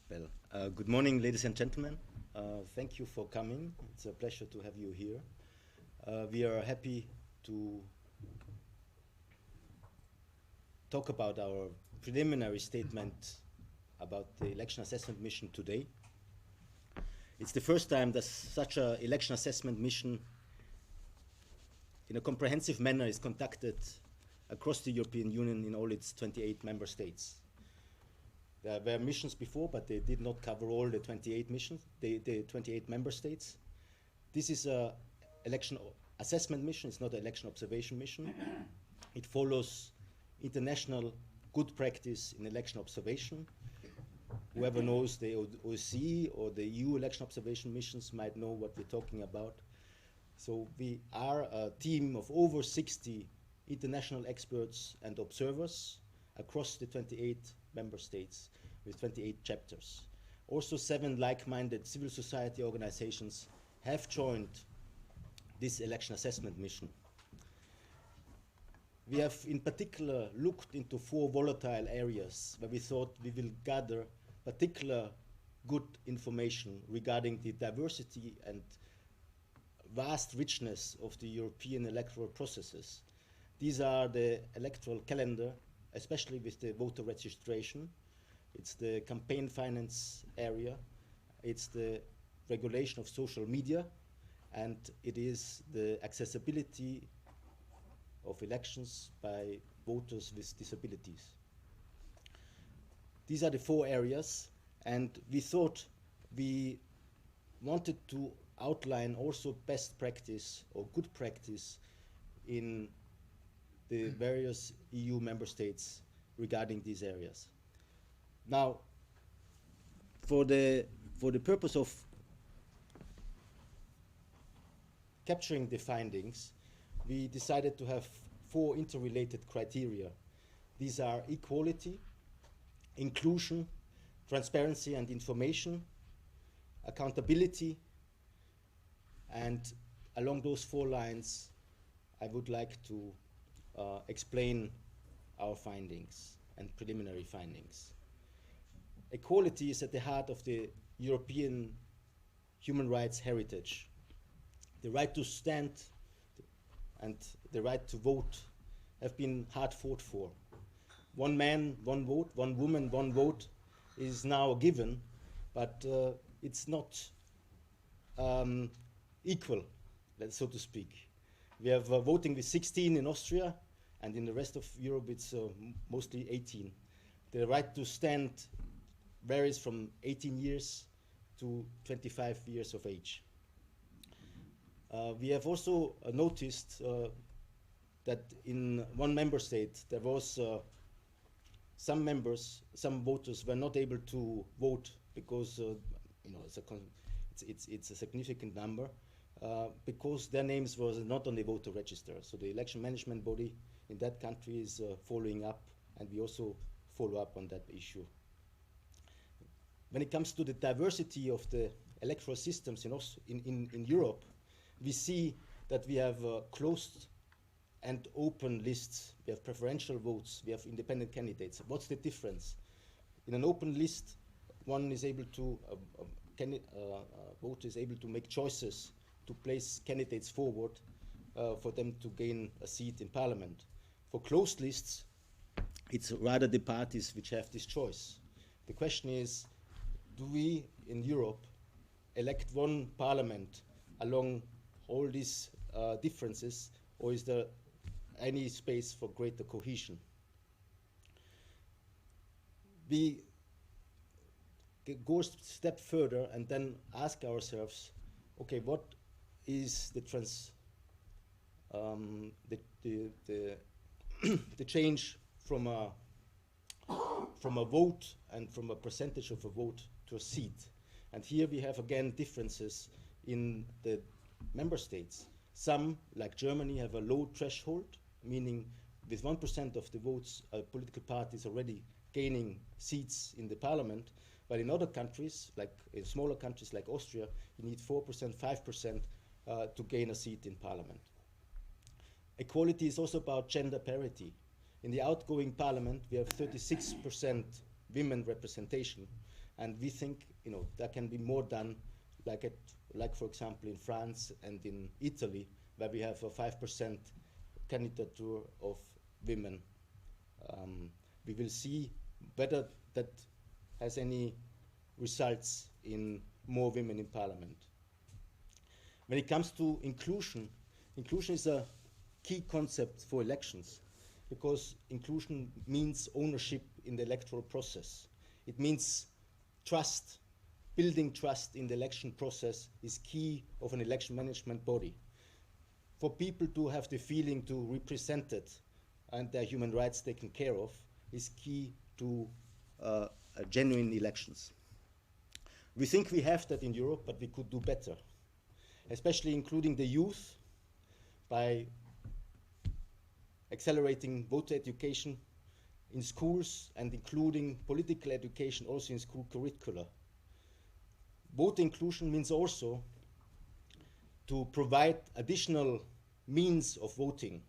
Well, good morning, ladies and gentlemen. Thank you for coming. It's a pleasure to have you here. We are happy to talk about our preliminary statement about the election assessment mission today. It's the first time that such an election assessment mission in a comprehensive manner is conducted across the European Union in all its 28 member states. There were missions before, but they did not cover all the 28 missions, the 28 member states. This is an election assessment mission, it's not an election observation mission. It follows international good practice in election observation. Whoever knows the OSCE or the EU election observation missions might know what we're talking about. So we are a team of over 60 international experts and observers across the 28 member states with 28 chapters. Also 7 like-minded civil society organizations have joined this election assessment mission. We have in particular looked into 4 volatile areas where we thought we will gather particular good information regarding the diversity and vast richness of the European electoral processes. These are the electoral calendar, especially with the voter registration. It's the campaign finance area. It's the regulation of social media. And it is the accessibility of elections by voters with disabilities. These are the 4 areas. And we thought we wanted to outline also best practice or good practice in the various EU member states regarding these areas. Now, for the purpose of capturing the findings, we decided to have 4 interrelated criteria. These are equality, inclusion, transparency and information, accountability, and along those 4 lines, I would like to explain our findings and preliminary findings. Equality is at the heart of the European human rights heritage. The right to stand and the right to vote have been hard fought for. One man, one vote, one woman, one vote is now a given, but it's not equal, so to speak. We have voting with 16 in Austria, and in the rest of Europe it's mostly 18. The right to stand varies from 18 years to 25 years of age. We have also noticed that in one member state there was some voters were not able to vote because it's a significant number because their names was not on the voter register. So the election management body in that country is following up, and we also follow up on that issue. When it comes to the diversity of the electoral systems in Europe, we see that we have closed and open lists. We have preferential votes. We have independent candidates. What's the difference? In an open list, one is able to, voter is able to make choices to place candidates forward for them to gain a seat in parliament. For closed lists, it's rather the parties which have this choice. The question is, do we in Europe elect one parliament along all these differences, or is there any space for greater cohesion? We go a step further and then ask ourselves, okay, what is the the change from a vote and from a percentage of a vote to a seat? And here we have again differences in the member states. Some, like Germany, have a low threshold, meaning with 1% of the votes, a political party is already gaining seats in the parliament, while in other countries, like in smaller countries like Austria, you need 4%, 5% to gain a seat in parliament. Equality is also about gender parity. In the outgoing parliament, we have 36% women representation, and we think, you know, there can be more done, like for example in France and in Italy, where we have a 5% candidature of women. We will see whether that has any results in more women in parliament. When it comes to inclusion, inclusion is a key concept for elections, because inclusion means ownership in the electoral process. It means trust. Building trust in the election process is key of an election management body. For people to have the feeling to represented and their human rights taken care of is key to genuine elections. We think we have that in Europe, but we could do better, especially including the youth by accelerating voter education in schools and including political education also in school curricula. Voter inclusion means also to provide additional means of voting.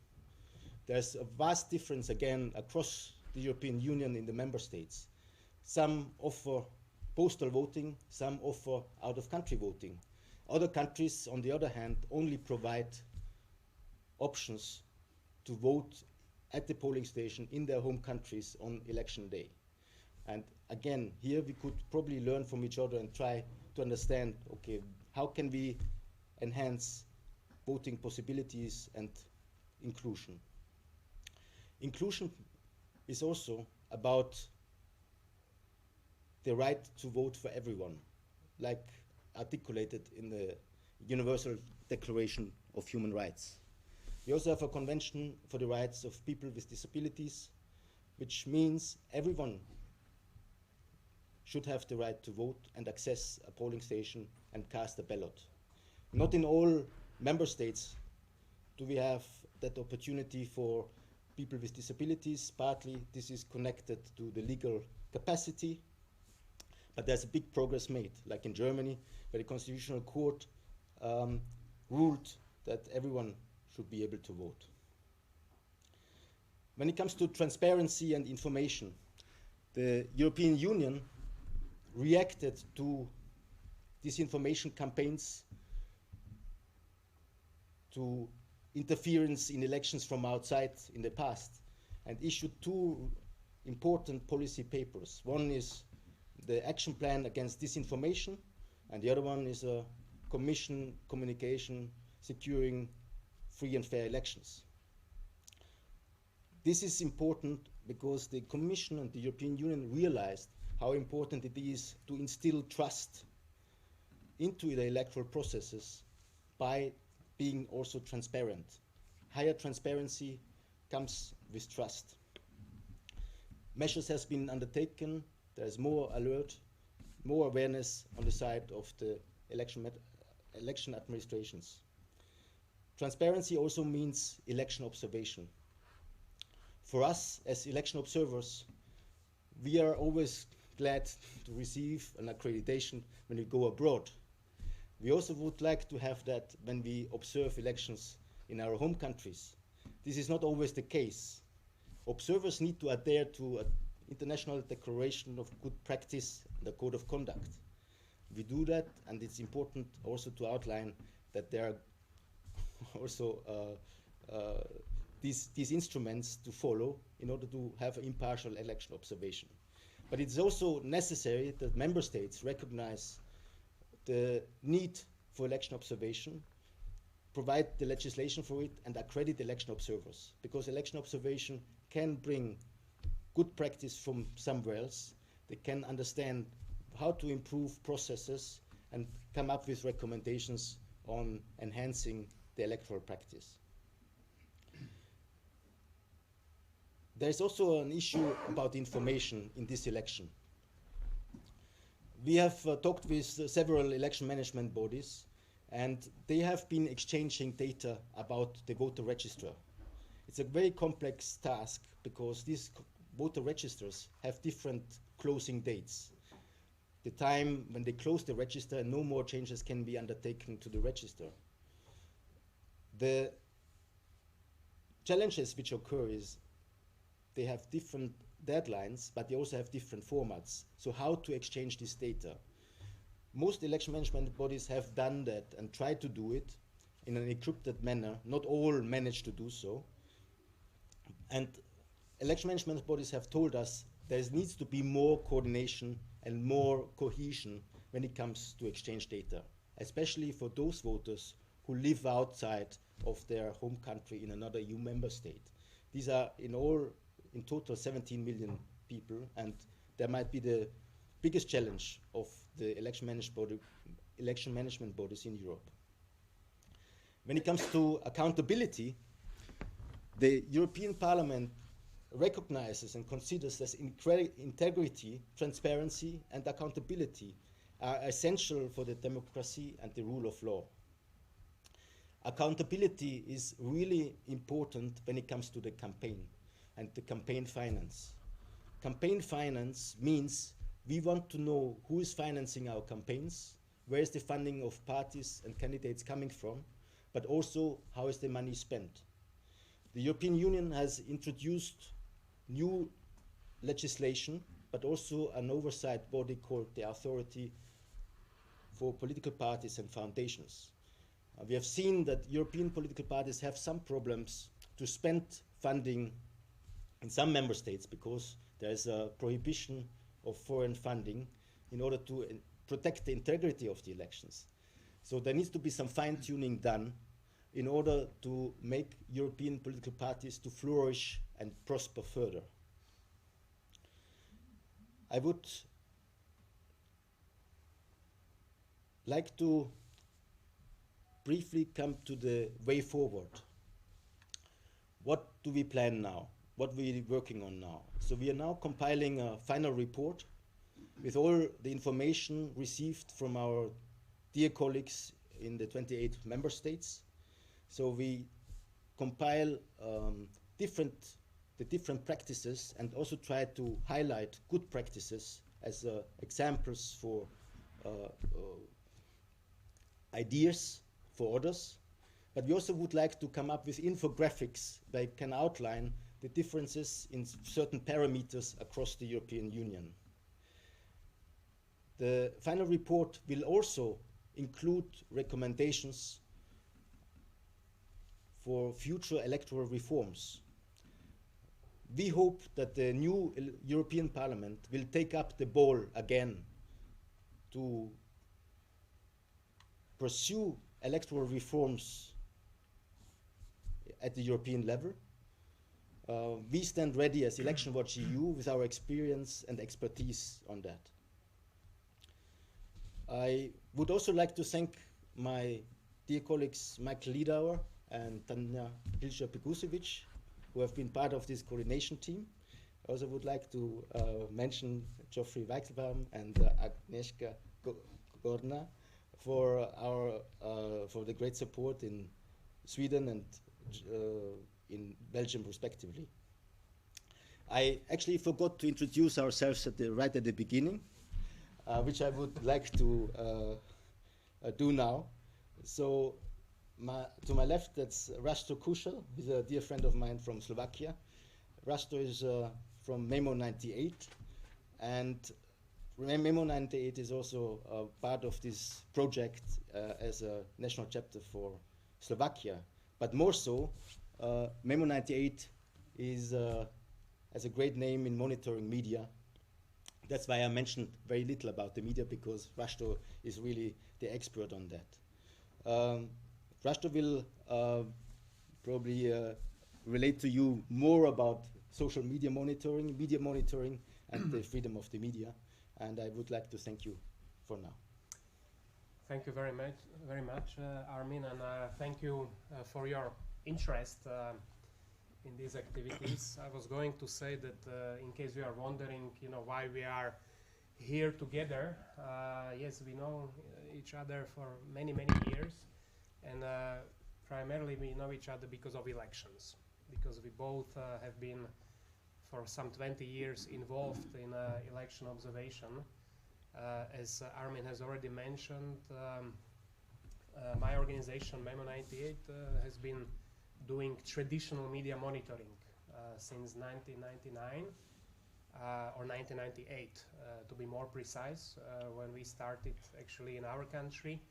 There's a vast difference, again, across the European Union in the member states. Some offer postal voting, some offer out-of-country voting. Other countries, on the other hand, only provide options to vote at the polling station in their home countries on election day. And again, here we could probably learn from each other and try to understand, okay, how can we enhance voting possibilities and inclusion. Inclusion is also about the right to vote for everyone, like articulated in the Universal Declaration of Human Rights. We also have a Convention for the Rights of People with Disabilities, which means everyone should have the right to vote and access a polling station and cast a ballot. Not in all member states do we have that opportunity for people with disabilities. Partly this is connected to the legal capacity, but there's a big progress made, like in Germany, where the Constitutional Court ruled that everyone should be able to vote. When it comes to transparency and information, the European Union reacted to disinformation campaigns, to interference in elections from outside in the past, and issued two important policy papers. One is the action plan against disinformation, and the other one is a Commission communication securing free and fair elections. This is important because the Commission and the European Union realized how important it is to instill trust into the electoral processes by being also transparent. Higher transparency comes with trust. Measures has been undertaken. There is more alert, more awareness on the side of the election administrations. Transparency also means election observation. For us as election observers, we are always glad to receive an accreditation when we go abroad. We also would like to have that when we observe elections in our home countries. This is not always the case. Observers need to adhere to an international declaration of good practice and a code of conduct. We do that, and it's important also to outline that there are also these instruments to follow in order to have impartial election observation. But it's also necessary that member states recognize the need for election observation, provide the legislation for it, and accredit election observers, because election observation can bring good practice from somewhere else. They can understand how to improve processes and come up with recommendations on enhancing the electoral practice. There's also an issue about information in this election. We have talked with several election management bodies, and they have been exchanging data about the voter register. It's a very complex task because these voter registers have different closing dates. The time when they close the register and no more changes can be undertaken to the register. The challenges which occur is they have different deadlines, but they also have different formats. So how to exchange this data? Most election management bodies have done that and tried to do it in an encrypted manner. Not all managed to do so. And election management bodies have told us there needs to be more coordination and more cohesion when it comes to exchange data, especially for those voters who live outside of their home country in another EU member state. These are in total 17 million people, and that might be the biggest challenge of the election management bodies in Europe. When it comes to accountability, the European Parliament recognizes and considers that integrity, transparency, and accountability are essential for the democracy and the rule of law. Accountability is really important when it comes to the campaign and the campaign finance. Campaign finance means we want to know who is financing our campaigns, where is the funding of parties and candidates coming from, but also how is the money spent. The European Union has introduced new legislation, but also an oversight body called the Authority for Political Parties and Foundations. We have seen that European political parties have some problems to spend funding in some member states because there is a prohibition of foreign funding in order to protect the integrity of the elections. So there needs to be some fine-tuning done in order to make European political parties to flourish and prosper further. I would like to briefly come to the way forward. What do we plan now? What are we working on now? So we are now compiling a final report with all the information received from our dear colleagues in the 28 member states. So we compile the different practices and also try to highlight good practices as examples for ideas for others. But we also would like to come up with infographics that can outline the differences in certain parameters across the European Union. The final report will also include recommendations for future electoral reforms. We hope that the new European Parliament will take up the ball again to pursue electoral reforms at the European level. We stand ready as Election-Watch.EU with our experience and expertise on that. I would also like to thank my dear colleagues Michael Liedauer and Tanja Hilscher-Pegusevic, who have been part of this coordination team. I also would like to mention Geoffrey Weichselbaum and Agnieszka Gordna for the great support in Sweden and in Belgium, respectively. I actually forgot to introduce ourselves right at the beginning, which I would like to do now. So to my left, that's Rasto Kušel. He's a dear friend of mine from Slovakia. Rasto is from Memo 98, and Memo 98 is also part of this project as a national chapter for Slovakia. But more so, Memo 98 has a great name in monitoring media. That's why I mentioned very little about the media, because Rasto is really the expert on that. Rasto will probably relate to you more about social media monitoring, and the freedom of the media. And I would like to thank you for now. Thank you very much, Armin, and thank you for your interest in these activities. I was going to say that in case you are wondering, why we are here together. Yes, we know each other for many years, and primarily we know each other because of elections, because we both have been for some 20 years involved in election observation. As Armin has already mentioned, my organization, Memo 98, has been doing traditional media monitoring since 1999 or 1998 to be more precise, when we started actually in our country.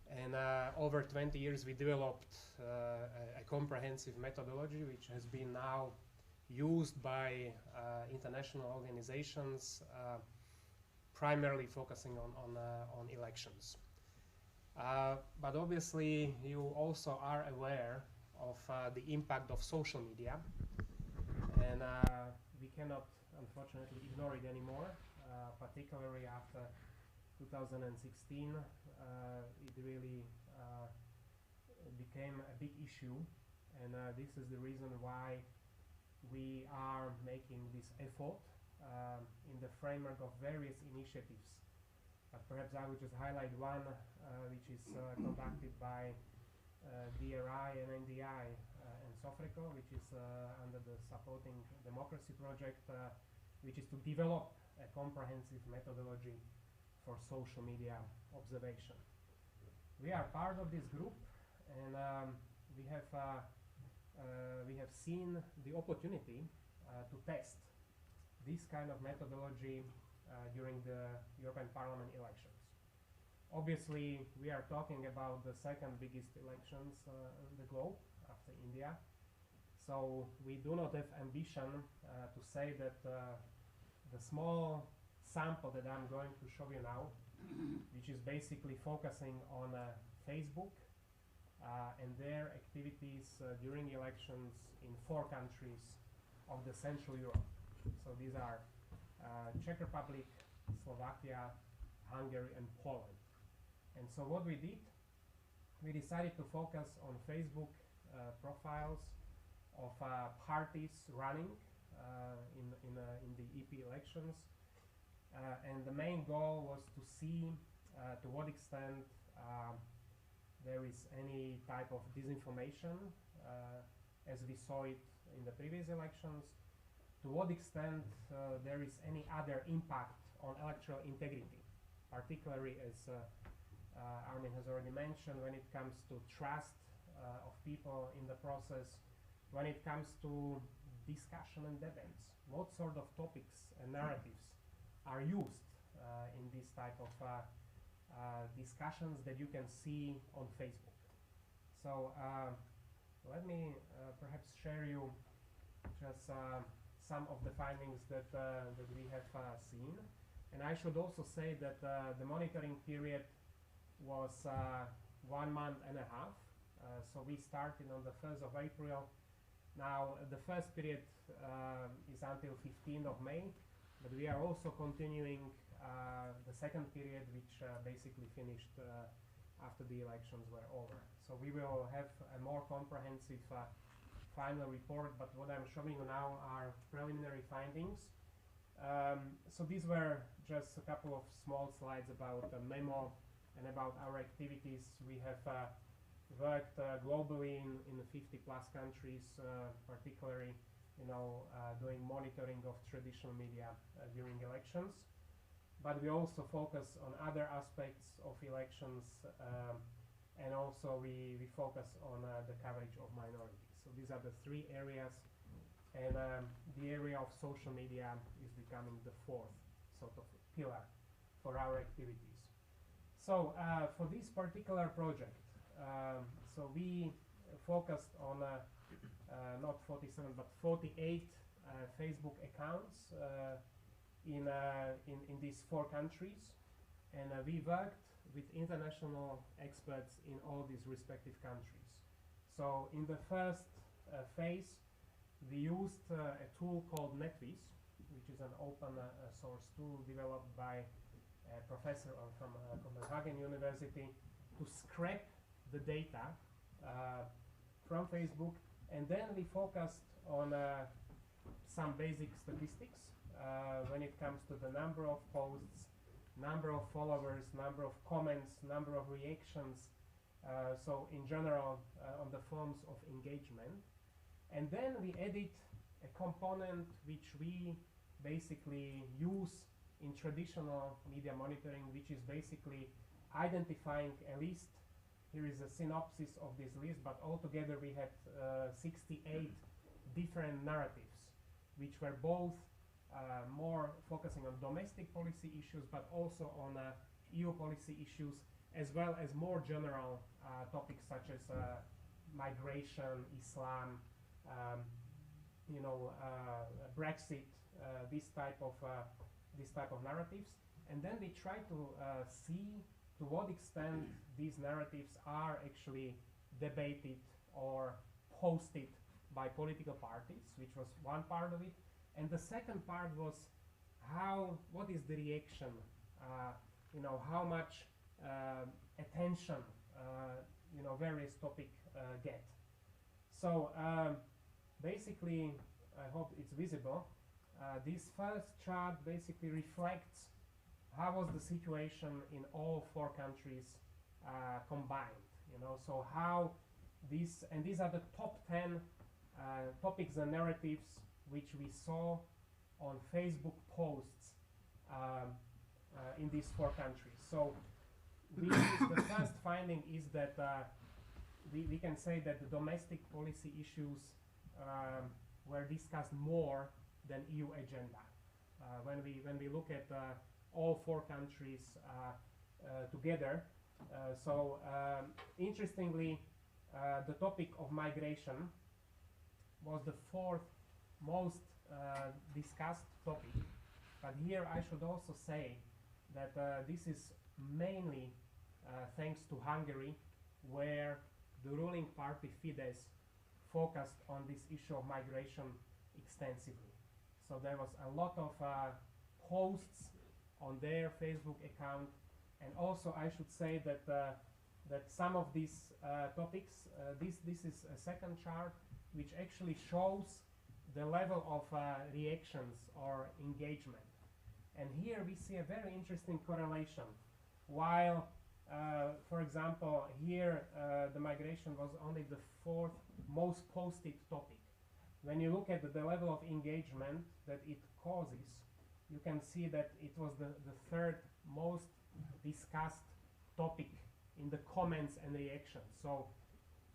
And over 20 years we developed a comprehensive methodology which has been now used by international organizations, primarily focusing on elections. But obviously you also are aware of the impact of social media, and we cannot unfortunately ignore it anymore, particularly after 2016. It really became a big issue, and this is the reason why we are making this effort in the framework of various initiatives. Perhaps I would just highlight one which is conducted by DRI and NDI and Sofreco, which is under the Supporting Democracy project, which is to develop a comprehensive methodology for social media observation. We are part of this group, and we have seen the opportunity to test this kind of methodology during the European Parliament elections. Obviously, we are talking about the second biggest elections in the globe after India. So we do not have ambition to say that the small sample that I'm going to show you now, which is basically focusing on Facebook and their activities during elections in 4 countries of the Central Europe. So these are Czech Republic, Slovakia, Hungary, and Poland. And so what we did, we decided to focus on Facebook profiles of parties running in the EP elections. And the main goal was to see to what extent there is any type of disinformation, as we saw it in the previous elections, to what extent there is any other impact on electoral integrity, particularly as Armin has already mentioned, when it comes to trust of people in the process, when it comes to discussion and debates, what sort of topics and narratives are used in this type of discussions that you can see on Facebook. So let me perhaps share you just some of the findings that we have seen. And I should also say that the monitoring period was 1.5 months. So we started on the 1st of April. Now the first period is until 15th of May, but we are also continuing the second period, which basically finished after the elections were over. So we will have a more comprehensive final report, but what I'm showing you now are preliminary findings. So these were just a couple of small slides about the memo and about our activities. We have worked globally in 50 plus countries, particularly doing monitoring of traditional media during elections. But we also focus on other aspects of elections, and also we focus on the coverage of minorities. So these are the 3 areas, and the area of social media is becoming the 4th sort of pillar for our activities. So for this particular project, so we focused on not 47 but 48 Facebook accounts in these 4 countries, and we worked with international experts in all these respective countries. So in the first phase, we used a tool called NetWiz, which is an open source tool developed by a professor from Copenhagen University to scrape the data from Facebook, and then we focused on some basic statistics when it comes to the number of posts, number of followers, number of comments, number of reactions, so in general on the forms of engagement. And then we added a component which we basically use in traditional media monitoring, which is basically identifying a list. Here is a synopsis of this list, but altogether we had 68 different narratives, which were both more focusing on domestic policy issues, but also on EU policy issues, as well as more general topics such as migration, Islam, Brexit, this type of narratives. And then we try to see to what extent these narratives are actually debated or posted by political parties, which was one part of it. And the second part was what is the reaction, how much attention, various topics get. So basically, I hope it's visible. This first chart basically reflects how was the situation in all four countries combined. So how these are the top 10 topics and narratives which we saw on Facebook posts in these four countries. So the first finding is that we can say that the domestic policy issues were discussed more than EU agenda. When we look at all four countries together, interestingly, the topic of migration was the fourth most discussed topic. But here I should also say that this is mainly thanks to Hungary, where the ruling party Fidesz focused on this issue of migration extensively. So there was a lot of posts on their Facebook account, and also I should say that that some of these topics, this is a second chart, which actually shows the level of reactions or engagement. And here we see a very interesting correlation. While, for example, here the migration was only the fourth most posted topic. When you look at the level of engagement that it causes, you can see that it was the third most discussed topic in the comments and reactions. So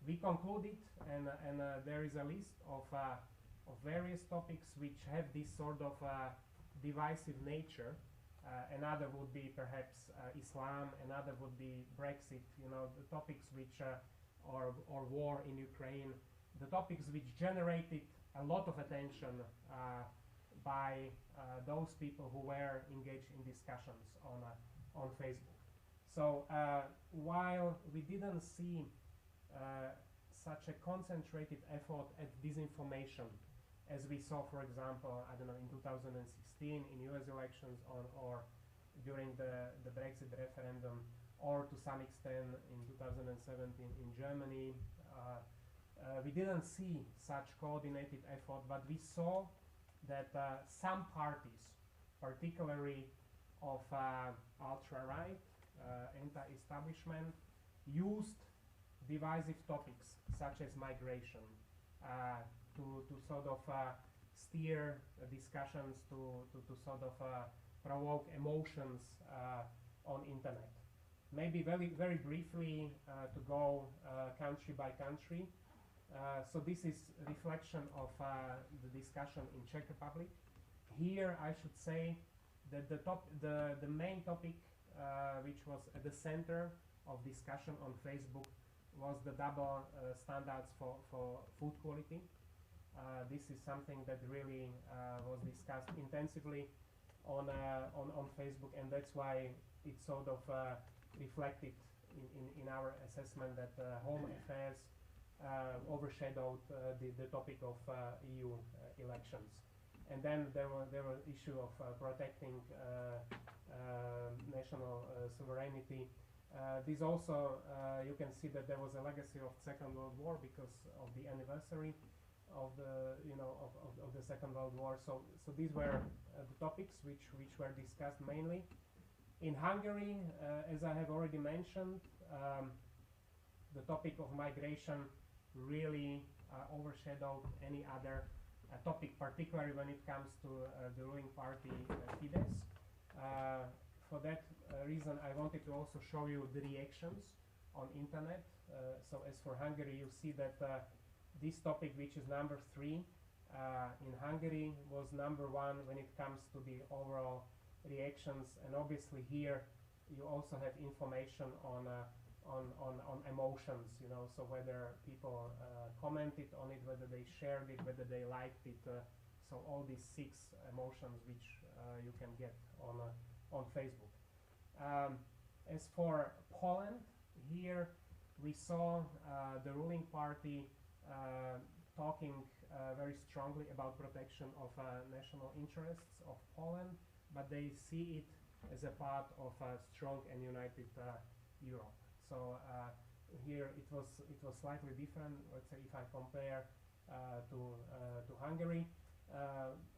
we concluded, and there is a list of various topics which have this sort of divisive nature. Another would be perhaps Islam, another would be Brexit, the topics which, or war in Ukraine, the topics which generated a lot of attention by those people who were engaged in discussions on Facebook. So while we didn't see such a concentrated effort at disinformation as we saw, for example, I don't know, in 2016 in US elections or during the Brexit referendum, or to some extent in 2017 in Germany, we didn't see such coordinated effort, but we saw that some parties, particularly of ultra-right, anti-establishment, used divisive topics such as migration to sort of steer discussions, to sort of provoke emotions on internet. Maybe very briefly to go country by country. So this is reflection of the discussion in Czech Republic. Here I should say that the main topic which was at the center of discussion on Facebook was the double standards for food quality. This is something that really was discussed intensively on Facebook, and that's why it sort of reflected in our assessment that Home Affairs overshadowed the topic of EU elections. And then there were issue of protecting national sovereignty. This also, you can see that there was a legacy of Second World War because of the anniversary of the of the Second World War. So these were the topics which were discussed mainly. In Hungary, as I have already mentioned, the topic of migration really overshadowed any other topic, particularly when it comes to the ruling party Fidesz. For that reason, I wanted to also show you the reactions on internet. So as for Hungary, you see that this topic, which is number 3, in Hungary was #1 when it comes to the overall reactions, and obviously here you also have information on emotions, you know, so whether people commented on it, whether they shared it, whether they liked it, so all these 6 emotions which you can get on Facebook. As for Poland, here we saw the ruling party talking very strongly about protection of national interests of Poland, but they see it as a part of a strong and united Europe. So here it was slightly different. Let's say if I compare to Hungary,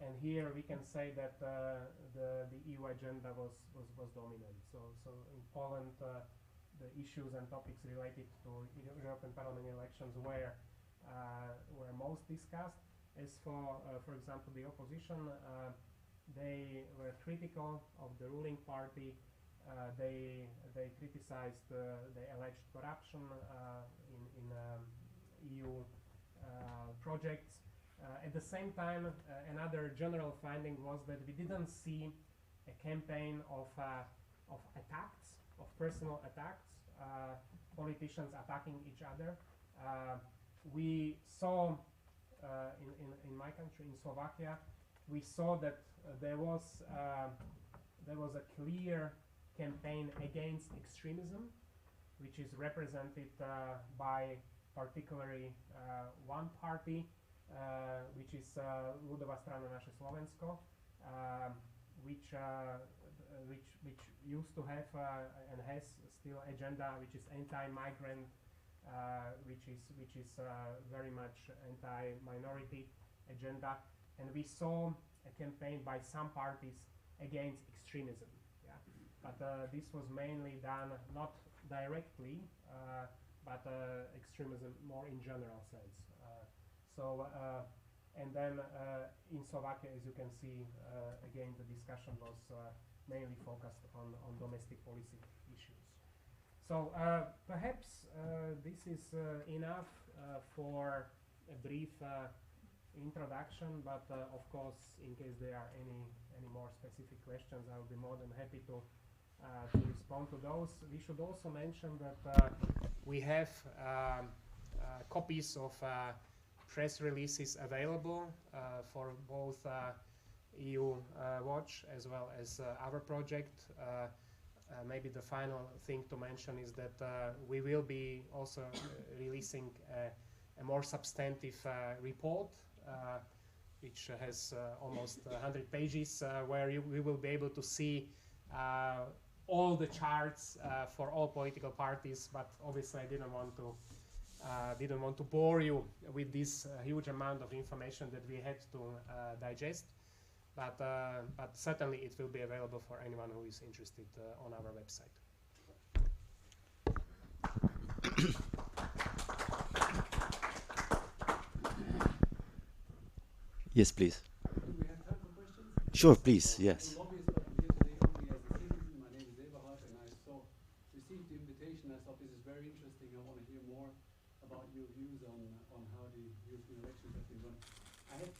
and here we can say that the EU agenda was dominant. So in Poland, the issues and topics related to European Parliament elections were most discussed. As for example, the opposition, they were critical of the ruling party. They criticized the alleged corruption in EU projects. At the same time, another general finding was that we didn't see a campaign of attacks, of personal attacks, politicians attacking each other. We saw in my country, in Slovakia, we saw that there was a clear campaign against extremism, which is represented by particularly one party, which is Ľudová strana Naše Slovensko, which used to have and has still agenda which is anti-migrant, which is very much anti-minority agenda, and we saw a campaign by some parties against extremism. Yeah, but this was mainly done not directly, but extremism more in general sense. And then in Slovakia, as you can see, again the discussion was mainly focused on domestic policy issues. So perhaps this is enough for a brief introduction, but of course, in case there are any more specific questions, I will be more than happy to respond to those. We should also mention that we have copies of press releases available for both EU-Watch as well as our project. Maybe the final thing to mention is that we will be also releasing a more substantive report, which has almost 100 pages, where we will be able to see all the charts for all political parties. But obviously, I didn't want to bore you with this huge amount of information that we had to digest. But certainly it will be available for anyone who is interested on our website. Yes, please. Do we have time for questions? Sure, please, yes. I'm lobbyist, but I'm here today only as a citizen. My name is Eberhard, and I received the invitation. I thought this is very interesting. I want to hear more about your views on how the European elections have been run. I have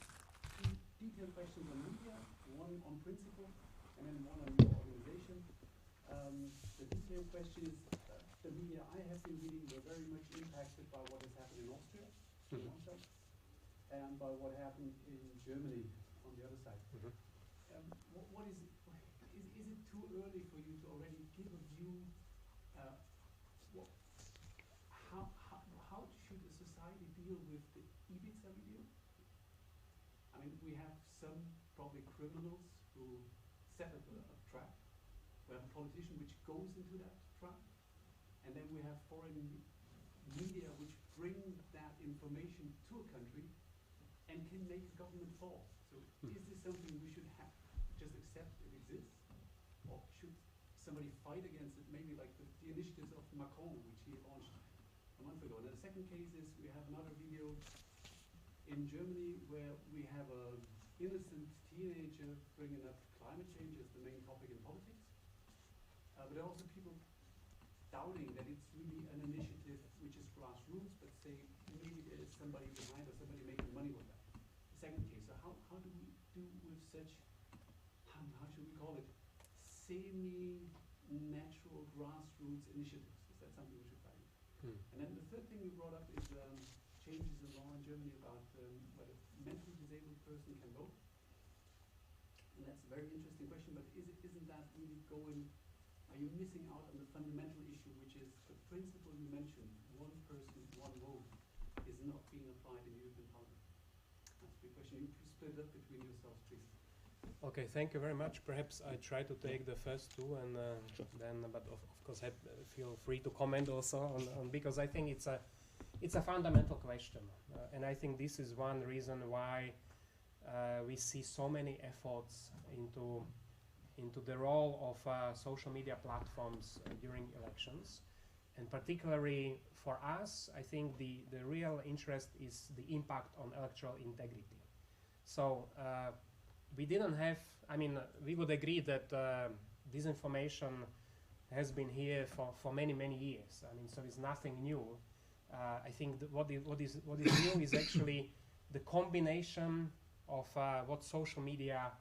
two detailed questions on media, one on principle, and then one on your organization. The detailed question is, the media I have been reading were very much impacted by what has happened in Austria, and by what happened in Germany on the other side. What is it too early for you to already give a view? How should a society deal with the Ibiza video? I mean, we have some probably criminals who set up a trap. We have a politician which goes into that trap, and then we have foreign media which bring that information to a country and can make a government fall. So is this something we should just accept it exists? Or should somebody fight against it, maybe like the initiatives of Macron, which he launched a month ago? And the second case is we have another video in Germany where we have an innocent teenager bringing up climate change as the main topic in politics. But there are also people doubting that it's really an initiative which is grassroots, but say maybe there is somebody behind or somebody making money with that. second case. So how do we do with such, how should we call it, semi-natural grassroots initiatives? Is that something we should value? And then the third thing you brought up is changes in law in Germany about whether mentally disabled person can vote. And that's a very interesting question, but isn't that really are you missing out on the fundamental issue, which is the principle you mentioned, one person, one vote, is not being applied in the European Parliament? That's a big question. You split it up between yourselves, please. Okay, thank you very much. Perhaps I try to take the first two, and then, but of course, feel free to comment also on because I think it's a fundamental question, and I think this is one reason why we see so many efforts into the role of social media platforms during elections, and particularly for us, I think the real interest is the impact on electoral integrity. So we didn't have, I mean, we would agree that disinformation has been here for many years. I mean, so it's nothing new. I think that what is new is actually the combination of what social media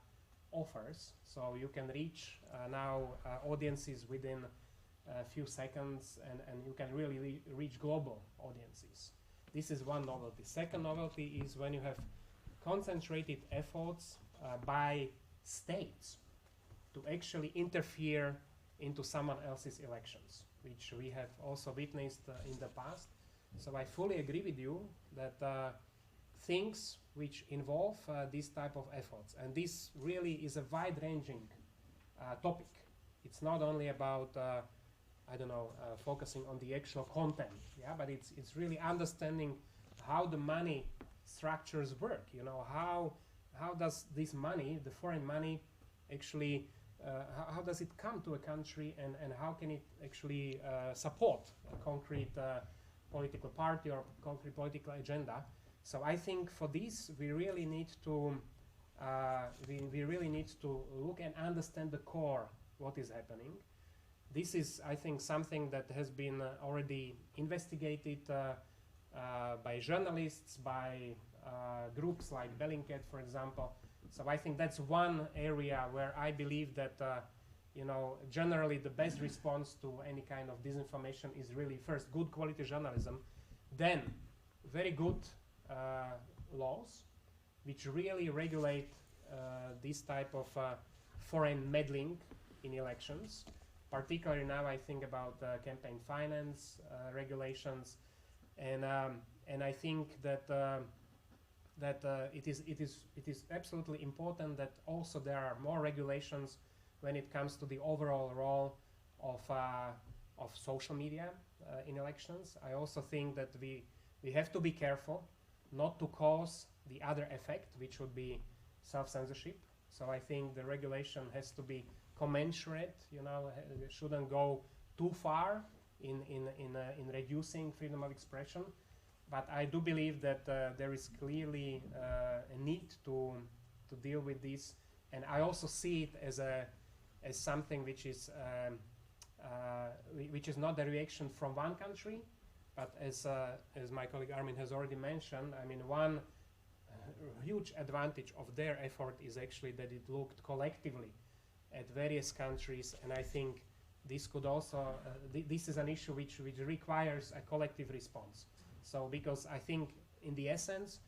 offers. So you can reach now audiences within a few seconds, and you can really reach global audiences. This is one novelty. Second novelty is when you have concentrated efforts by states to actually interfere into someone else's elections, which we have also witnessed in the past. So I fully agree with you that things which involve this type of efforts, and this really is a wide-ranging topic. It's not only about I don't know, focusing on the actual content, yeah, but it's really understanding how the money structures work. You know, how does this money, the foreign money, actually how does it come to a country, and how can it actually support a concrete political party or concrete political agenda? So I think for this we really need to look and understand the core, what is happening. This is, I think, something that has been already investigated by journalists, by groups like Bellingcat, for example. So I think that's one area where I believe that you know, generally the best response to any kind of disinformation is really first good quality journalism, then very good laws which really regulate this type of foreign meddling in elections. Particularly now I think about campaign finance regulations, and I think that it is absolutely important that also there are more regulations when it comes to the overall role of social media in elections. I also think that we have to be careful not to cause the other effect, which would be self-censorship. So I think the regulation has to be commensurate, you know, shouldn't go too far in reducing freedom of expression. But I do believe that there is clearly a need to deal with this, and I also see it as something which is not a reaction from one country, but as my colleague Armin has already mentioned, I mean, one huge advantage of their effort is actually that it looked collectively at various countries, and I think this could also this is an issue which requires a collective response. So because I think in the essence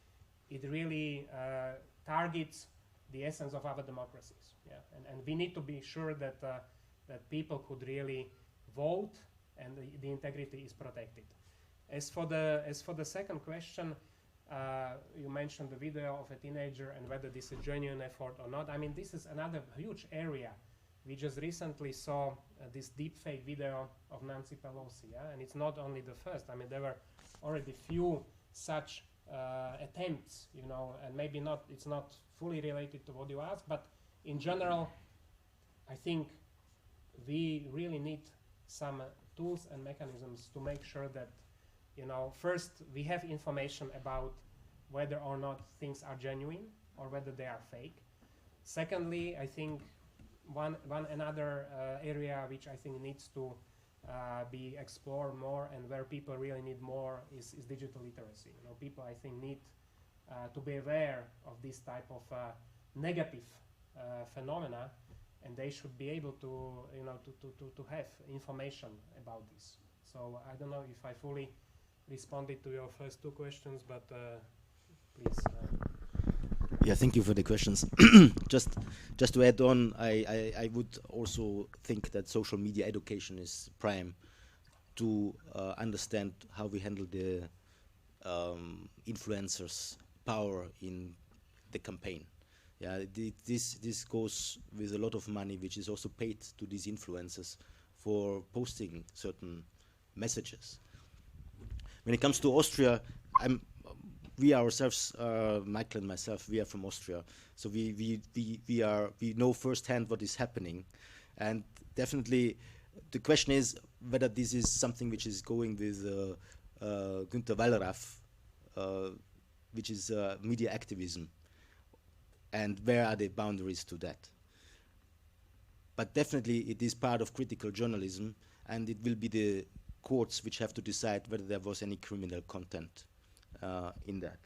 it really targets the essence of our democracies, yeah, and we need to be sure that that people could really vote and the integrity is protected. As for the second question, you mentioned the video of a teenager and whether this is a genuine effort or not. I mean, this is another huge area. We just recently saw this deepfake video of Nancy Pelosi, yeah? And it's not only the first. I mean, there were already few such attempts, you know, and maybe not. It's not fully related to what you asked, but in general, I think we really need some tools and mechanisms to make sure that, you know, first we have information about whether or not things are genuine or whether they are fake. Secondly, I think another area which I think needs to be explored more and where people really need more is digital literacy. You know, people I think need to be aware of this type of negative phenomena, and they should be able to, to have information about this. So I don't know if I fully responded to your first two questions, but please. Yeah, thank you for the questions. just to add on, I would also think that social media education is prime to understand how we handle the influencers' power in the campaign. Yeah, this goes with a lot of money, which is also paid to these influencers for posting certain messages. When it comes to Austria, we ourselves, Michael and myself, we are from Austria, so we know firsthand what is happening, and definitely the question is whether this is something which is going with Günter Wallraff, which is media activism, and where are the boundaries to that. But definitely it is part of critical journalism, and it will be the courts which have to decide whether there was any criminal content in that.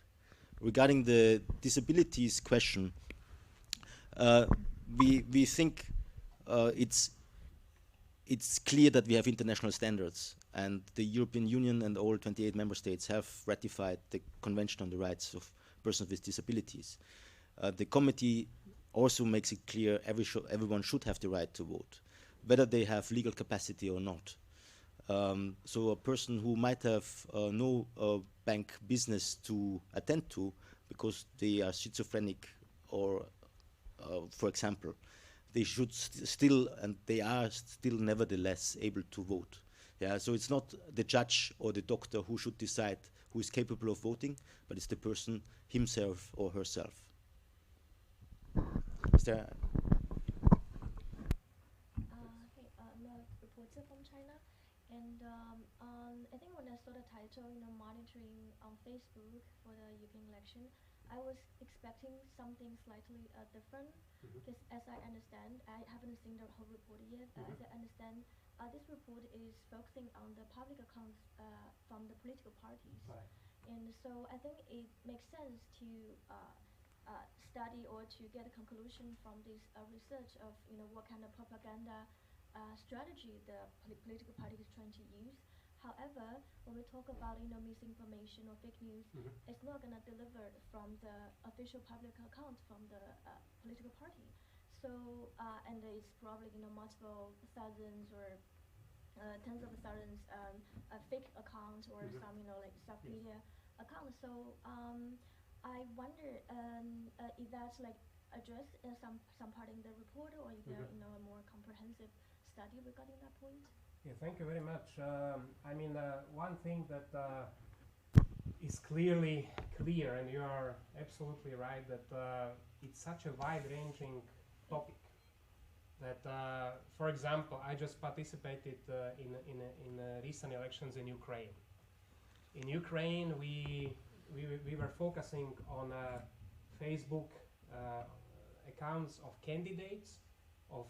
Regarding the disabilities question, we think it's clear that we have international standards, and the European Union and all 28 member states have ratified the Convention on the Rights of Persons with Disabilities. The committee also makes it clear everyone should have the right to vote, whether they have legal capacity or not. So a person who might have no bank business to attend to because they are schizophrenic or, for example, they should still, and they are still nevertheless able to vote. Yeah, so it's not the judge or the doctor who should decide who is capable of voting, but it's the person himself or herself. Is there? Hey, I'm a reporter from China, and I think when I saw the title, monitoring on Facebook for the European election, I was expecting something slightly different, because as I understand, I haven't seen the whole report yet. As I understand, this report is focusing on the public accounts from the political parties. Right. And so I think it makes sense to study or to get a conclusion from this research of what kind of propaganda strategy the political party is trying to use. However, when we talk about misinformation or fake news, it's not going to deliver from the official public account from the political party. So and it's probably multiple thousands or tens of thousands fake accounts or some like self-media accounts. So I wonder if that's like addressed in some part in the report, or is there a more comprehensive study regarding that point? Yeah, thank you very much. I mean, one thing that is clearly clear, and you are absolutely right, that it's such a wide-ranging topic that, for example, I just participated in recent elections in Ukraine. In Ukraine, we were focusing on Facebook accounts of candidates, of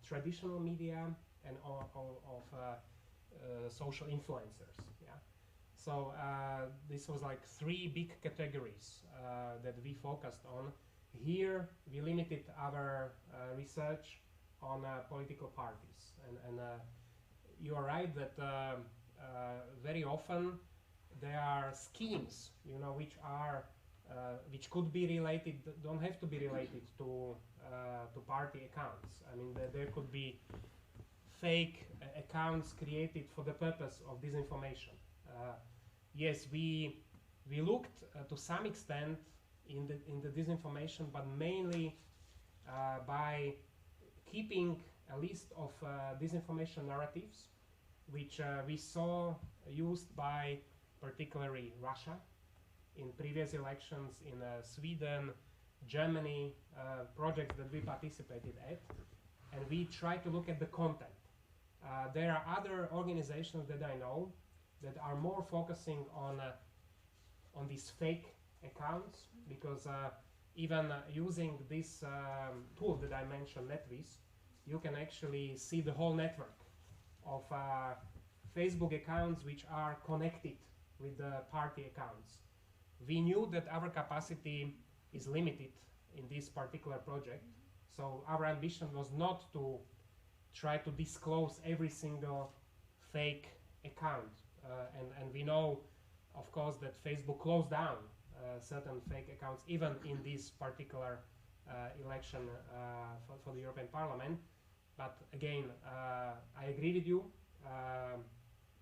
traditional media, and of social influencers. Yeah. So this was like three big categories that we focused on. Here we limited our research on political parties, and you are right that very often there are schemes, which could be related, don't have to be related to party accounts. I mean, there could be fake accounts created for the purpose of disinformation. Yes, we looked to some extent in the disinformation, but mainly by keeping a list of disinformation narratives, which we saw used by particularly Russia in previous elections, in Sweden, Germany, projects that we participated at, and we try to look at the content. There are other organizations that I know that are more focusing on these fake accounts, because even using this tool that I mentioned, NetWiz, you can actually see the whole network of Facebook accounts which are connected with the party accounts. we knew that our capacity is limited in this particular project. So our ambition was not to try to disclose every single fake account. And we know, of course, that Facebook closed down certain fake accounts, even in this particular election for the European Parliament. But again, I agree with you.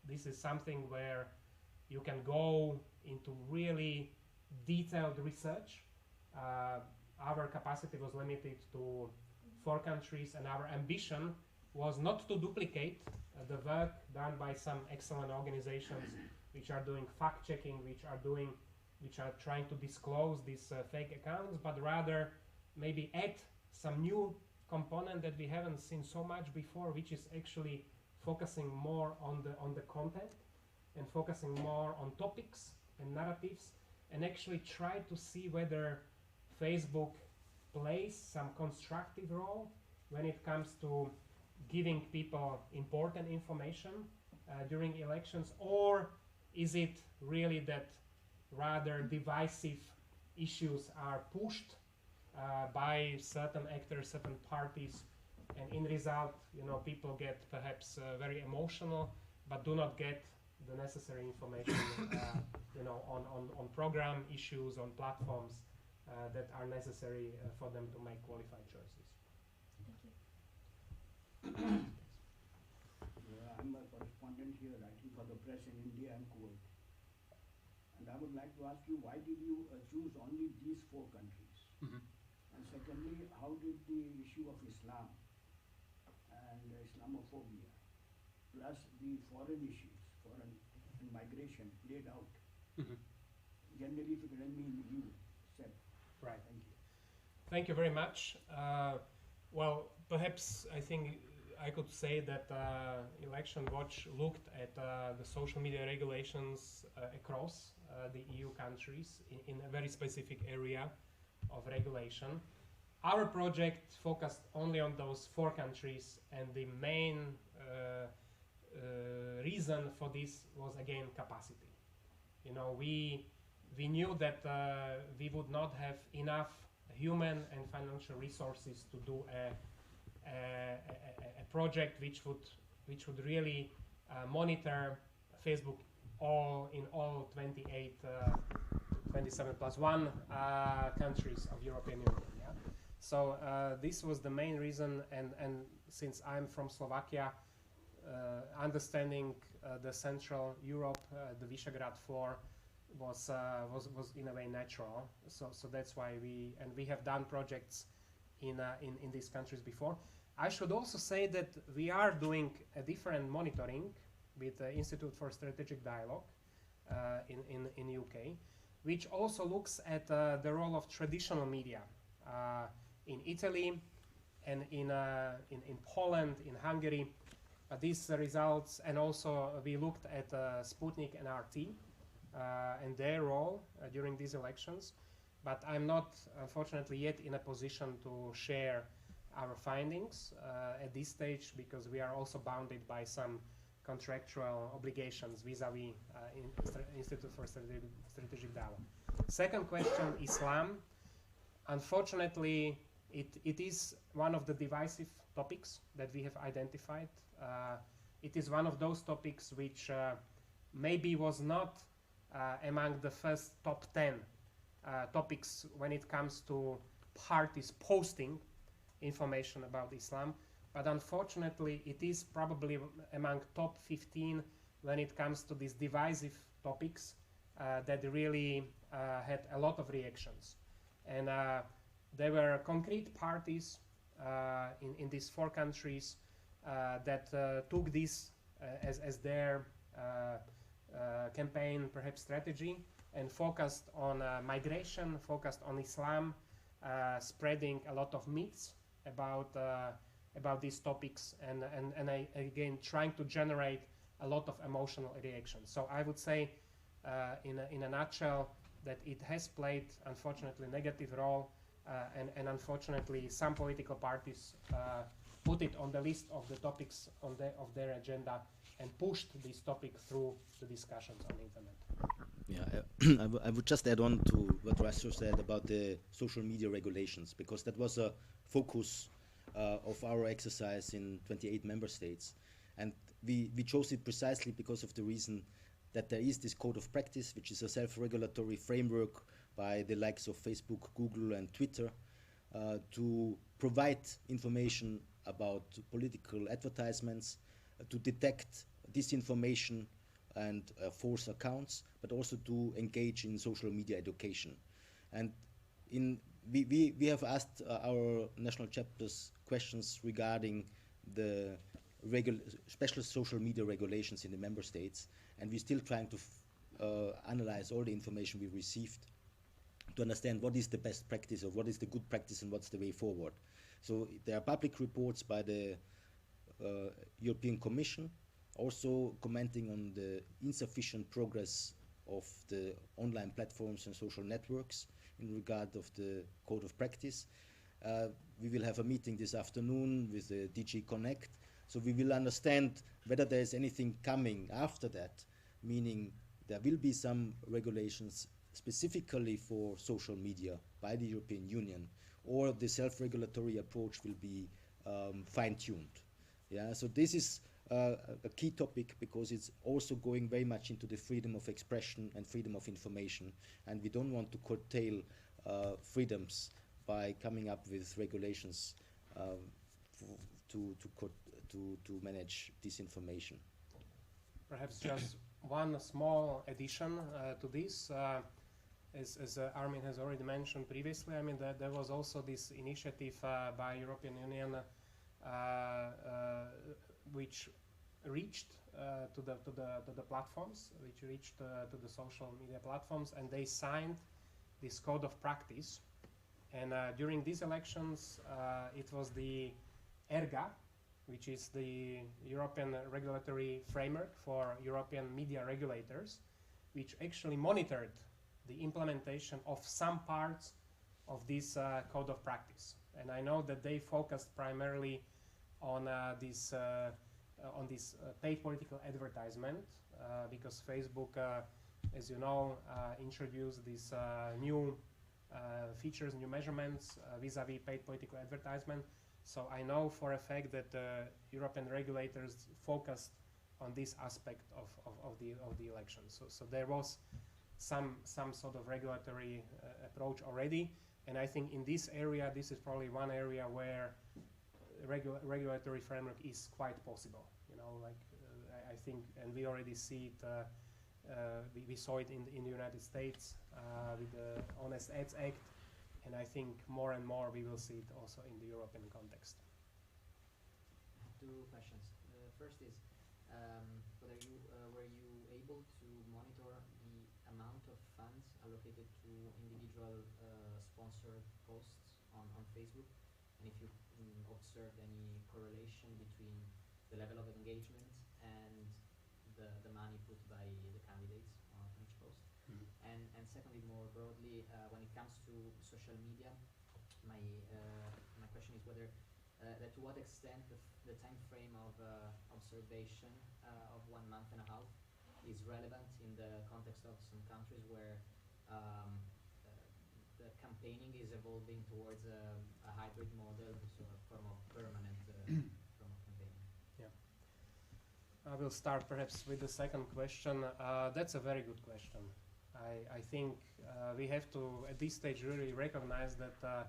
This is something where you can go into really detailed research. Our capacity was limited to 4 countries, and our ambition was not to duplicate the work done by some excellent organizations which are doing fact-checking, which are trying to disclose these fake accounts, but rather maybe add some new component that we haven't seen so much before, which is actually focusing more on the content and focusing more on topics and narratives, and actually try to see whether Facebook plays some constructive role when it comes to giving people important information during elections, or is it really that rather divisive issues are pushed by certain actors, certain parties, and in result, people get perhaps very emotional, but do not get the necessary information, on program issues, on platforms that are necessary for them to make qualified choices. Thank you. I'm a correspondent here writing for the press in India and Kuwait. And I would like to ask you, why did you choose only these 4 countries? Mm-hmm. And secondly, how did the issue of Islam and Islamophobia, plus the foreign issues, foreign and migration played out? Mm-hmm. Generally, if you can let me in view, said. Right. Thank you. Thank you very much. Well, perhaps I think I could say that Election-Watch looked at the social media regulations across the EU countries in a very specific area of regulation. Our project focused only on those 4 countries, and the main reason for this was again capacity. We knew that we would not have enough human and financial resources to do a project which would really monitor Facebook in all 28, 27 plus 1 countries of European Union. Yeah? So this was the main reason, and since I'm from Slovakia, understanding the Central Europe, the Visegrad 4, was in a way natural. So that's why we have done projects in these countries before. I should also say that we are doing a different monitoring with the Institute for Strategic Dialogue in UK, which also looks at the role of traditional media in Italy and in Poland, in Hungary. These results, and also we looked at Sputnik and RT and their role during these elections. But I'm not, unfortunately, yet in a position to share our findings at this stage, because we are also bounded by some contractual obligations vis-à-vis Institute for Strategic Dialogue. Second question, Islam. Unfortunately, it is one of the divisive topics that we have identified. It is one of those topics which maybe was not among the first top 10 topics when it comes to parties posting information about Islam, but unfortunately it is probably among top 15 when it comes to these divisive topics that really had a lot of reactions. And there were concrete parties in these 4 countries that took this as their campaign, perhaps strategy, and focused on migration, focused on Islam, spreading a lot of myths about these topics, and again trying to generate a lot of emotional reactions. So I would say, in a nutshell, that it has played, unfortunately, a negative role, and unfortunately some political parties put it on the list of the topics of their agenda and pushed this topic through the discussions on the internet. Yeah, I would just add on to what Rastro said about the social media regulations, because that was a focus of our exercise in 28 member states. And we chose it precisely because of the reason that there is this code of practice, which is a self-regulatory framework by the likes of Facebook, Google, and Twitter to provide information about political advertisements, to detect disinformation and false accounts, but also to engage in social media education. And we have asked our national chapters questions regarding the special social media regulations in the member states, and we're still trying to analyze all the information we received to understand what is the best practice or what is the good practice and what's the way forward. So there are public reports by the European Commission also commenting on the insufficient progress of the online platforms and social networks in regard of the code of practice. We will have a meeting this afternoon with the DG Connect, so we will understand whether there is anything coming after that, meaning there will be some regulations specifically for social media by the European Union, or the self-regulatory approach will be fine-tuned. Yeah, so this is a key topic because it's also going very much into the freedom of expression and freedom of information, and we don't want to curtail freedoms by coming up with regulations to manage disinformation. Perhaps just one small addition to this. As Armin has already mentioned previously, I mean there was also this initiative by European Union which reached to the platforms, which reached to the social media platforms, and they signed this code of practice. And during these elections, it was the ERGA, which is the European regulatory framework for European media regulators, which actually monitored the implementation of some parts of this code of practice. And I know that they focused primarily on this paid political advertisement because Facebook, as you know, introduced these new features, new measurements vis-a-vis paid political advertisement. So I know for a fact that European regulators focused on this aspect of the election. So there was some sort of regulatory approach already, and I think in this area, this is probably one area where regulatory framework is quite possible. You know, like I think, and we already see it. We saw it in the United States with the Honest Ads Act, and I think more and more we will see it also in the European context. Two questions. The first is whether you were you able to monitor the amount of funds allocated to individual sponsored posts on Facebook, and if you observed any correlation between the level of engagement and the money put by the candidates on each post. Mm-hmm. And secondly, more broadly, when it comes to social media, my question is whether to what extent the time frame of observation of 1 month and a half is relevant in the context of some countries where the campaigning is evolving towards a hybrid model, so a form of permanent form of campaigning. Yeah. I will start perhaps with the second question. That's a very good question. I think we have to, at this stage, really recognize that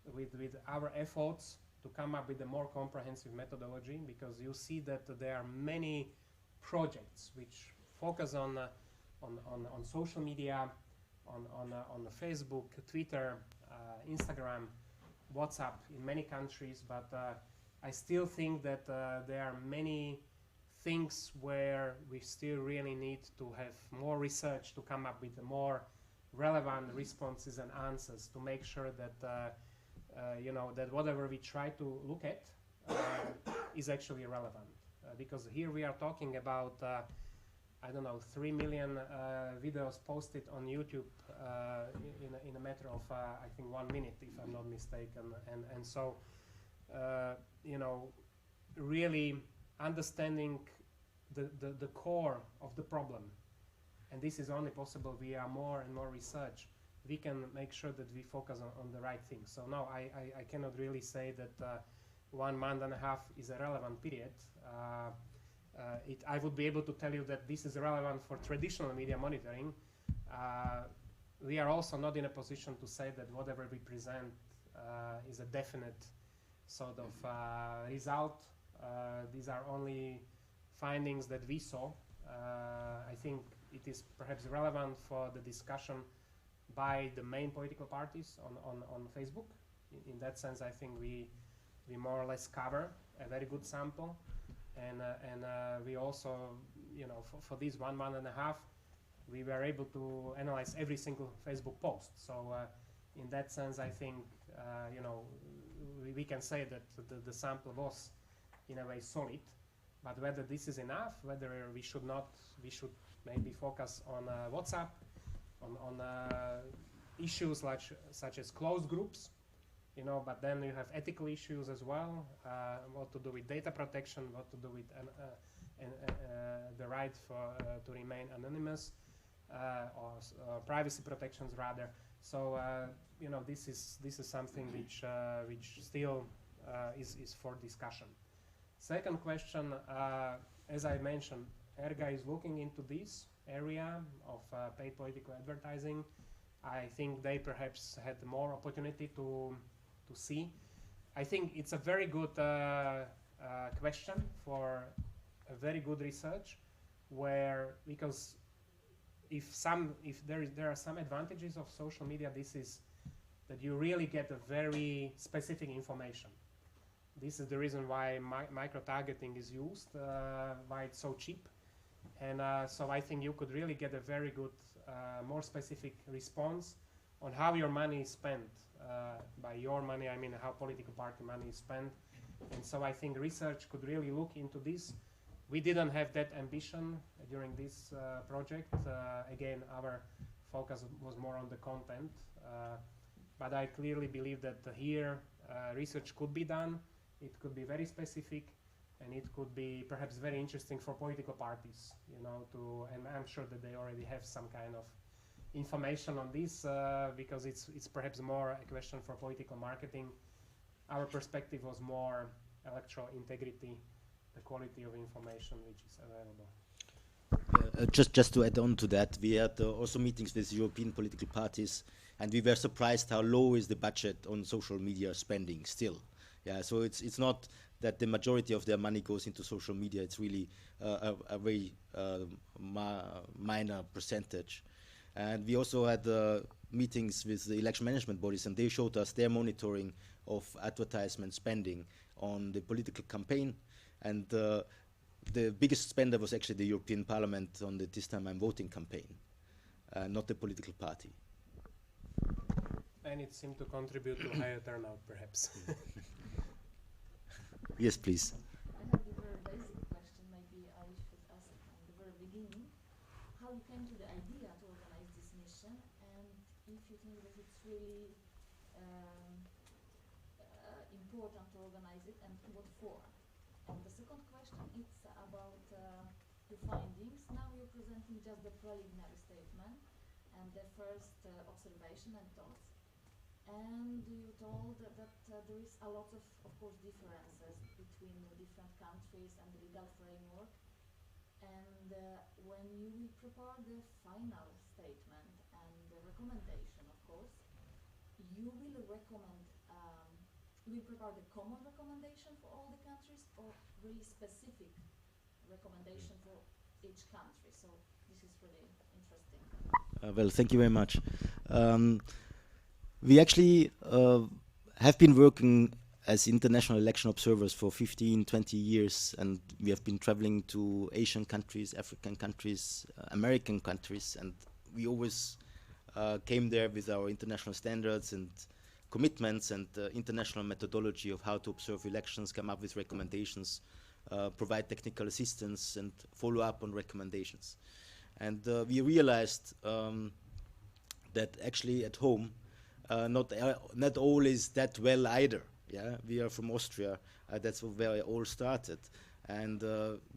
with our efforts to come up with a more comprehensive methodology, because you see that there are many projects which focus on social media, on Facebook, Twitter, Instagram, WhatsApp in many countries, but I still think that there are many things where we still really need to have more research to come up with more relevant responses and answers to make sure that you know, that whatever we try to look at is actually relevant. Because here we are talking about I don't know, 3 million videos posted on YouTube in a matter of I think 1 minute, if I'm not mistaken, and so you know, really understanding the core of the problem and this is only possible via more and more research. We can make sure that we focus on the right things. So no, I cannot really say that 1 month and a half is a relevant period. I would be able to tell you that this is relevant for traditional media monitoring. We are also not in a position to say that whatever we present is a definite sort of result. These are only findings that we saw. I think it is perhaps relevant for the discussion by the main political parties on Facebook. In that sense, I think we more or less cover a very good sample, and we also, for this 1 month and a half, we were able to analyze every single Facebook post. So in that sense, I think we can say that the sample was in a way solid. But whether this is enough, whether we should maybe focus on WhatsApp, on issues such as closed groups, but then you have ethical issues as well, what to do with data protection, what to do with the right to remain anonymous, or privacy protections rather. So this is something which still is for discussion. Second question, as I mentioned, ERGA is looking into this area of paid political advertising. I think they perhaps had more opportunity to see. I think it's a very good question for a very good research, because there are some advantages of social media, this is that you really get a very specific information. This is the reason why micro-targeting is used, why it's so cheap. And so I think you could really get a very good, more specific response on how your money is spent. By your money, I mean how political party money is spent. And so I think research could really look into this. We didn't have that ambition during this project. Again, our focus was more on the content. But I clearly believe that here research could be done. It could be very specific, and it could be perhaps very interesting for political parties, and I'm sure that they already have some kind of information on this, because it's perhaps more a question for political marketing. Our perspective was more electoral integrity, the quality of information which is available. Just to add on to that, we had also meetings with European political parties, and we were surprised how low is the budget on social media spending still. Yeah, so it's not that the majority of their money goes into social media. It's really a very minor percentage. And we also had meetings with the election management bodies, and they showed us their monitoring of advertisement spending on the political campaign. And the biggest spender was actually the European Parliament on the This Time I'm Voting campaign, not the political party. And it seemed to contribute to higher turnout, perhaps. Yes, please. I have the very basic question, maybe I should ask from the very beginning. How you came to the idea to organize this mission, and if you think that it's really important to organize it, and what for? And the second question is about the findings. Now you're presenting just the preliminary statement and the first observation and thoughts. And you told that there is a lot of course, differences between the different countries and the legal framework. And when you will prepare the final statement and the recommendation, of course, you will recommend, you will prepare the common recommendation for all the countries, or really specific recommendation for each country. So this is really interesting. Well, thank you very much. We actually have been working as international election observers for 15, 20 years, and we have been traveling to Asian countries, African countries, American countries, and we always came there with our international standards and commitments and international methodology of how to observe elections, come up with recommendations, provide technical assistance, and follow up on recommendations. And we realized that actually at home, not all is that well either. Yeah, we are from Austria. That's where it all started. And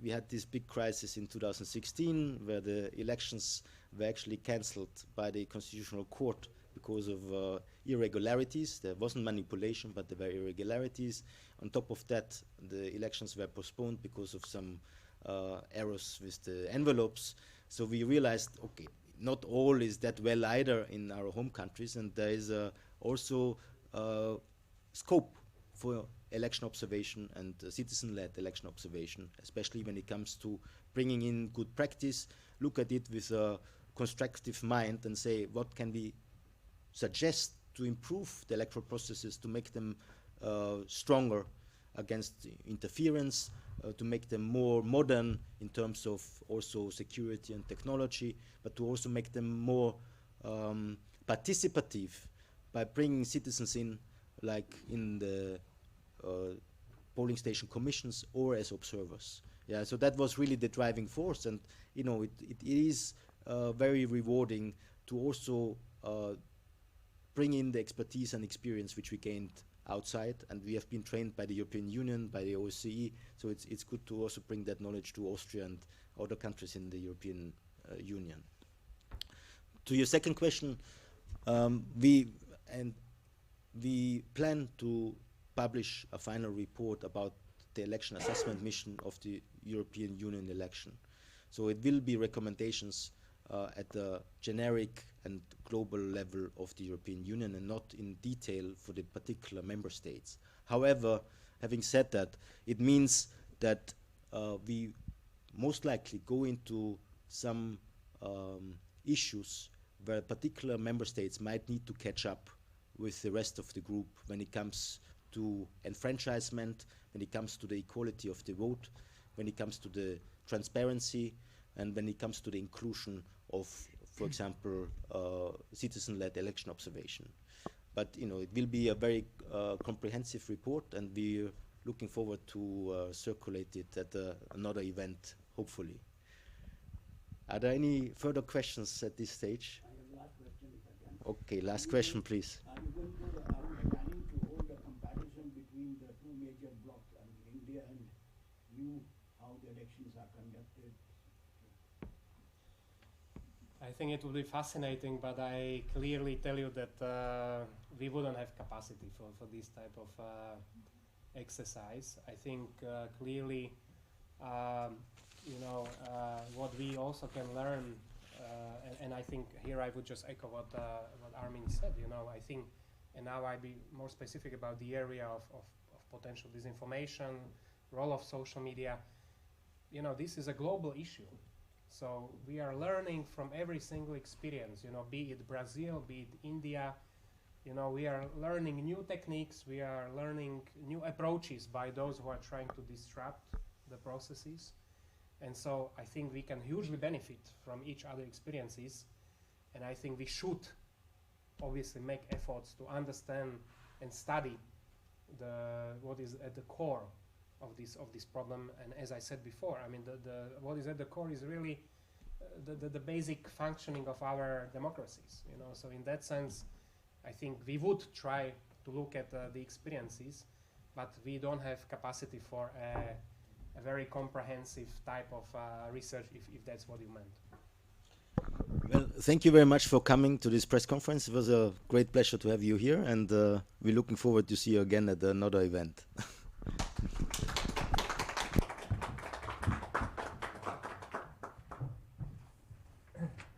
we had this big crisis in 2016 where the elections were actually cancelled by the Constitutional Court because of irregularities. There wasn't manipulation, but there were irregularities. On top of that, the elections were postponed because of some errors with the envelopes. So we realized, okay, not all is that well either in our home countries, and there is also scope for election observation and citizen-led election observation, especially when it comes to bringing in good practice, look at it with a constructive mind and say, what can we suggest to improve the electoral processes, to make them stronger against interference, to make them more modern in terms of also security and technology, but to also make them more participative by bringing citizens in, like in the polling station commissions or as observers. Yeah, so that was really the driving force, and you know, it is very rewarding to also bring in the expertise and experience which we gained outside, and we have been trained by the European Union, by the OSCE, so it's good to also bring that knowledge to Austria and other countries in the European Union. To your second question, we plan to publish a final report about the election assessment mission of the European Union election. So it will be recommendations at the generic and global level of the European Union and not in detail for the particular member states. However, having said that, it means that we most likely go into some issues where particular member states might need to catch up with the rest of the group when it comes to enfranchisement, when it comes to the equality of the vote, when it comes to the transparency, and when it comes to the inclusion of, for example, citizen-led election observation. But you know, it will be a very comprehensive report, and we're looking forward to circulate it at another event, hopefully. Are there any further questions at this stage? I have last question, if I can. Okay, last question, please. Are you planning to hold a comparison between the two major blocs, India and you, how the elections are conducted? I think it will be fascinating, but I clearly tell you that we wouldn't have capacity for this type of exercise. I think clearly, you know, what we also can learn, and I think here I would just echo what Armin said. You know, I think, and now I'll be more specific about the area of potential disinformation, role of social media. You know, this is a global issue. So we are learning from every single experience, you know, be it Brazil, be it India. You know, we are learning new techniques, we are learning new approaches by those who are trying to disrupt the processes. And so I think we can hugely benefit from each other experiences. And I think we should obviously make efforts to understand and study what is at the core of this problem. And as I said before, I mean, what is at the core is really the basic functioning of our democracies. You know, so in that sense, I think we would try to look at the experiences, but we don't have capacity for a very comprehensive type of research, if that's what you meant. Well, thank you very much for coming to this press conference. It was a great pleasure to have you here, and we're looking forward to see you again at another event.